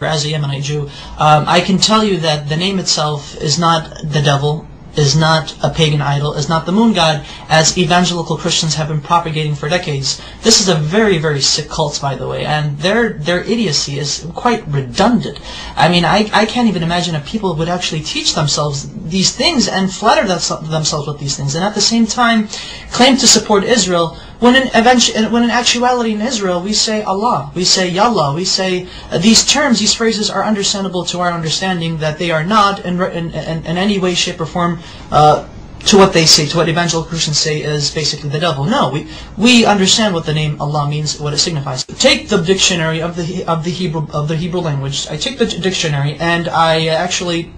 as a Yemenite Jew, I can tell you that the name itself is not the devil, is not a pagan idol, is not the moon god, as evangelical Christians have been propagating for decades. This is a very, very sick cult, by the way, and their idiocy is quite redundant. I mean, I can't even imagine if people would actually teach themselves these things and flatter themselves with these things, and at the same time claim to support Israel, when in actuality in Israel we say Allah, we say Yallah, we say these terms, these phrases are understandable to our understanding, that they are not in any way, shape or form to what they say, to what evangelical Christians say is basically the devil. No, we understand what the name Allah means, what it signifies. Take the dictionary of the Hebrew language. I take the dictionary and I actually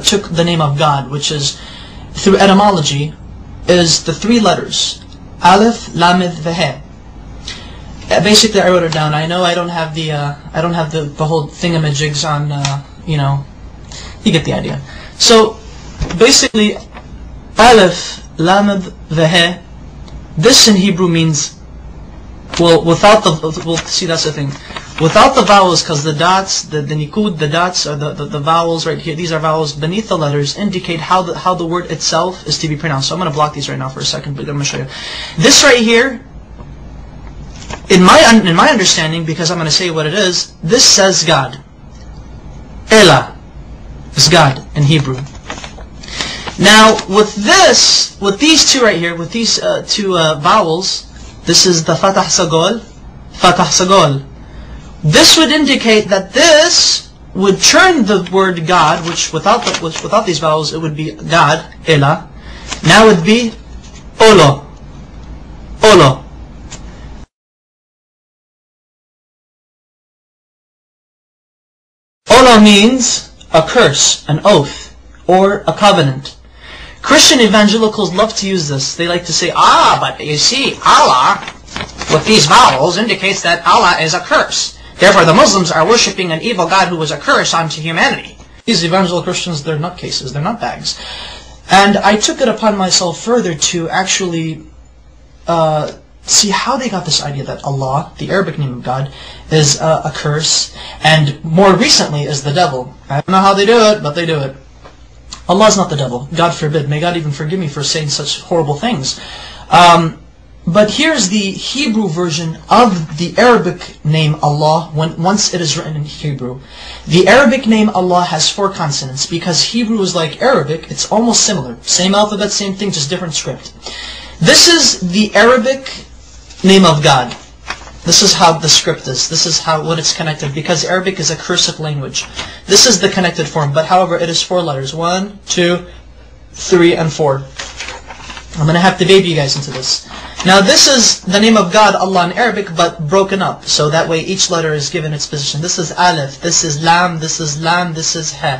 took the name of God, which is, through etymology, is the three letters Aleph, Lamed, Veh. Basically, I wrote it down. I know I don't have the whole thingamajigs on. You get the idea. So basically, Aleph, Lamed, Veh. This in Hebrew means, well, without the, we'll see, that's the thing. Without the vowels, because the dots, the nikud, the dots, or the vowels right here, these are vowels beneath the letters, indicate how the word itself is to be pronounced. So I'm going to block these right now for a second, but I'm going to show you. This right here, in my understanding, because I'm going to say what it is, this says God. Elah is God in Hebrew. Now, with these two right here, with these two vowels, this is the Fatah Sagol, Fatah Sagol. This would indicate that this would turn the word God, which without these vowels it would be God, Elah. Now it would be Olo, Olo. Olo means a curse, an oath, or a covenant. Christian evangelicals love to use this. They like to say, but you see, Allah, with these vowels, indicates that Allah is a curse. Therefore, the Muslims are worshipping an evil God who was a curse onto humanity. These evangelical Christians, they're nutcases, they're nutbags. And I took it upon myself further to actually see how they got this idea that Allah, the Arabic name of God, is a curse, and more recently is the devil. I don't know how they do it, but they do it. Allah is not the devil. God forbid. May God even forgive me for saying such horrible things. But here's the Hebrew version of the Arabic name Allah once it is written in Hebrew. The Arabic name Allah has 4 consonants because Hebrew is like Arabic. It's almost similar. Same alphabet, same thing, just different script. This is the Arabic name of God. This is how the script is. This is what it's connected, because Arabic is a cursive language. This is the connected form, but however it is 4 letters. 1, 2, 3, and 4. I'm going to have to baby you guys into this. Now this is the name of God, Allah, in Arabic, but broken up. So that way each letter is given its position. This is Aleph, this is Lam, this is Lam, this is He.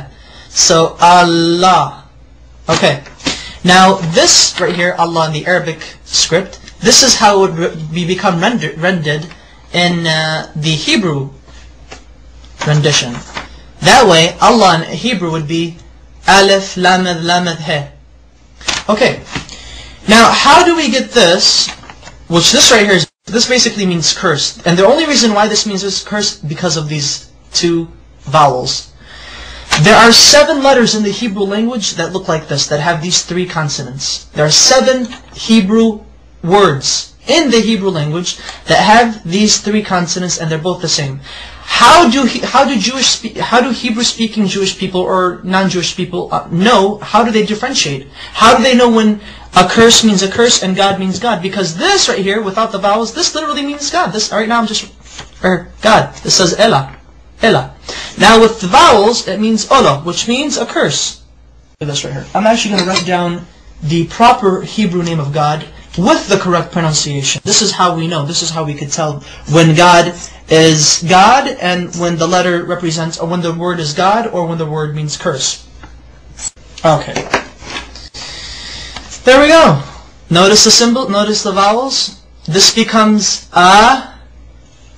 So Allah. Okay. Now this right here, Allah in the Arabic script, this is how it would become rendered in the Hebrew rendition. That way, Allah in Hebrew would be Aleph, Lamed, Lamed, He. Okay. Now, how do we get this? Which this right here is, this basically means cursed. And the only reason why this means it's cursed, because of these 2 vowels. There are 7 letters in the Hebrew language that look like this, that have these 3 consonants. There are 7 Hebrew words in the Hebrew language that have these 3 consonants, and they're both the same. How do Hebrew-speaking Jewish people or non-Jewish people know? How do they differentiate? How do they know when a curse means a curse and God means God? Because this right here, without the vowels, this literally means God. This right now, God. This says Elah, Elah. Now with the vowels, it means Olo, which means a curse. This right here. I'm actually going to write down the proper Hebrew name of God with the correct pronunciation. This is how we know. This is how we could tell when God is God, and when the letter represents, or when the word is God, or when the word means curse. Okay. There we go. Notice the symbol, notice the vowels. This becomes A,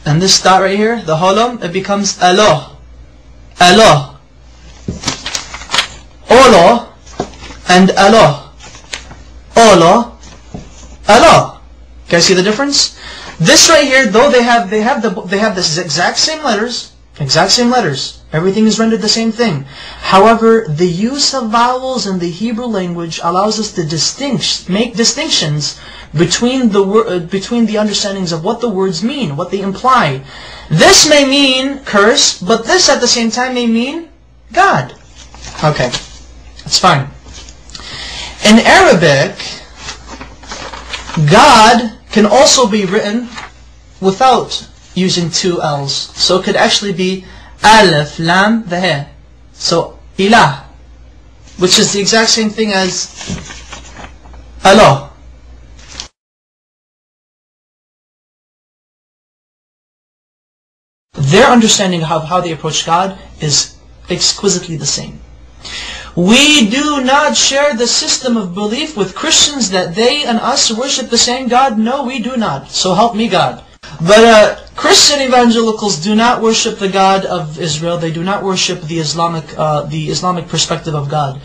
and this dot right here, the holom, it becomes Alo. Alo. Olo, and Alo. Olo, Alo. Can you see the difference? This right here, though they have the exact same letters, Exact same letters. Everything is rendered the same thing. However, the use of vowels in the Hebrew language allows us to make distinctions between the understandings of what the words mean, what they imply. This may mean curse, but this at the same time may mean God. Okay, that's fine. In Arabic, God can also be written without using two L's. So it could actually be Alif, Lam, the He. So, Ilah, which is the exact same thing as Allah. Their understanding of how they approach God is exquisitely the same. We do not share the system of belief with Christians that they and us worship the same God. No, we do not. So help me God. But Christian evangelicals do not worship the God of Israel. They do not worship the Islamic perspective of God.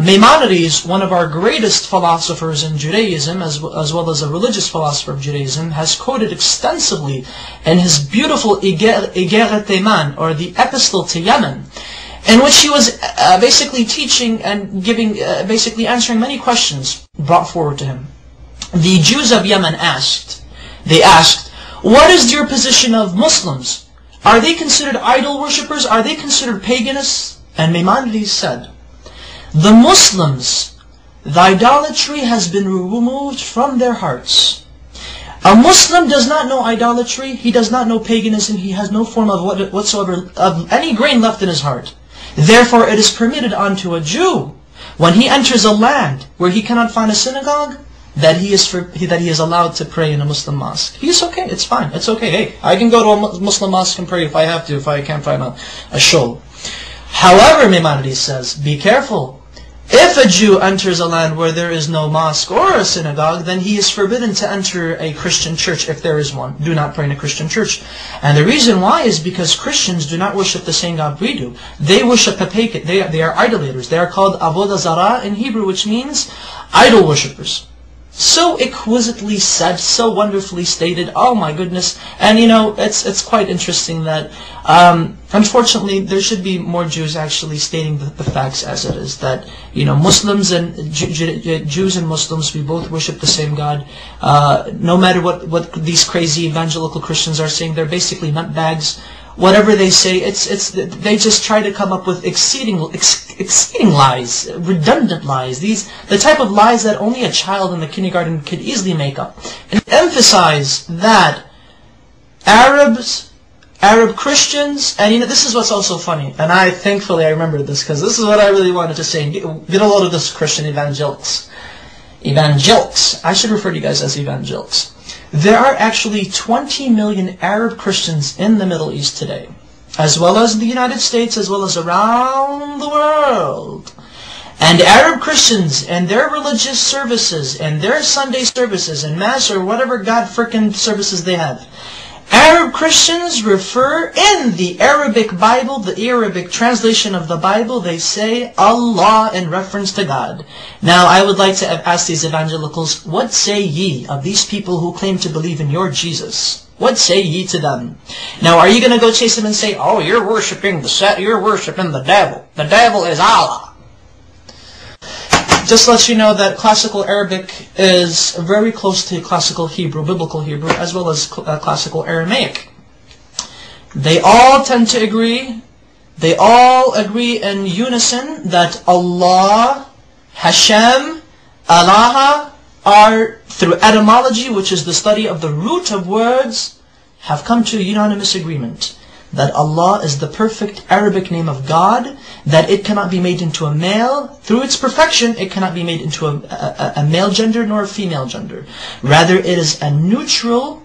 Maimonides, one of our greatest philosophers in Judaism, as well as a religious philosopher of Judaism, has quoted extensively in his beautiful Igeret Tayman, or the Epistle to Yemen, in which he was basically teaching and basically answering many questions brought forward to him. The Jews of Yemen asked, what is your position of Muslims? Are they considered idol worshippers? Are they considered paganists? And Maimonides said, the Muslims, the idolatry has been removed from their hearts. A Muslim does not know idolatry, he does not know paganism, he has no form of whatsoever of any grain left in his heart. Therefore it is permitted unto a Jew, when he enters a land where he cannot find a synagogue, that he is allowed to pray in a Muslim mosque. He's okay, it's fine, it's okay. Hey, I can go to a Muslim mosque and pray if I have to, if I can't find a shul. However, Maimonides says, be careful. If a Jew enters a land where there is no mosque or a synagogue, then he is forbidden to enter a Christian church if there is one. Do not pray in a Christian church. And the reason why is because Christians do not worship the same God we do. They worship a pagan. They are idolaters. They are called Avodah Zarah in Hebrew, which means idol worshippers. So exquisitely said, so wonderfully stated. Oh my goodness! And you know, it's quite interesting that unfortunately there should be more Jews actually stating the facts as it is. That Muslims and Jews and Muslims, we both worship the same God. No matter what these crazy evangelical Christians are saying, they're basically nutbags. Whatever they say, they just try to come up with exceeding lies, redundant lies. The type of lies that only a child in the kindergarten could easily make up. And emphasize that Arab Christians, and this is what's also funny, and thankfully I remembered this because this is what I really wanted to say. Get a load of this, Christian evangelics. I should refer to you guys as evangelics. There are actually 20 million Arab Christians in the Middle East today, as well as the United States, as well as around the world. And Arab Christians and their religious services and their Sunday services and Mass or whatever God frickin' services they have, Arab Christians refer in the Arabic Bible, the Arabic translation of the Bible, they say Allah in reference to God. Now I would like to ask these evangelicals, what say ye of these people who claim to believe in your Jesus? What say ye to them? Now are you going to go chase them and say, oh, you're worshiping the devil. The devil is Allah. Just to let you know that classical Arabic is very close to classical Hebrew, biblical Hebrew, as well as classical Aramaic. They all tend to agree, they all agree in unison that Allah, Hashem, Allah are, through etymology, which is the study of the root of words, have come to unanimous agreement that Allah is the perfect Arabic name of God, that it cannot be made into a male. Through its perfection, it cannot be made into a male gender nor a female gender. Rather, it is a neutral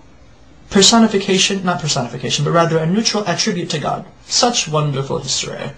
personification, not personification, but rather a neutral attribute to God. Such wonderful history.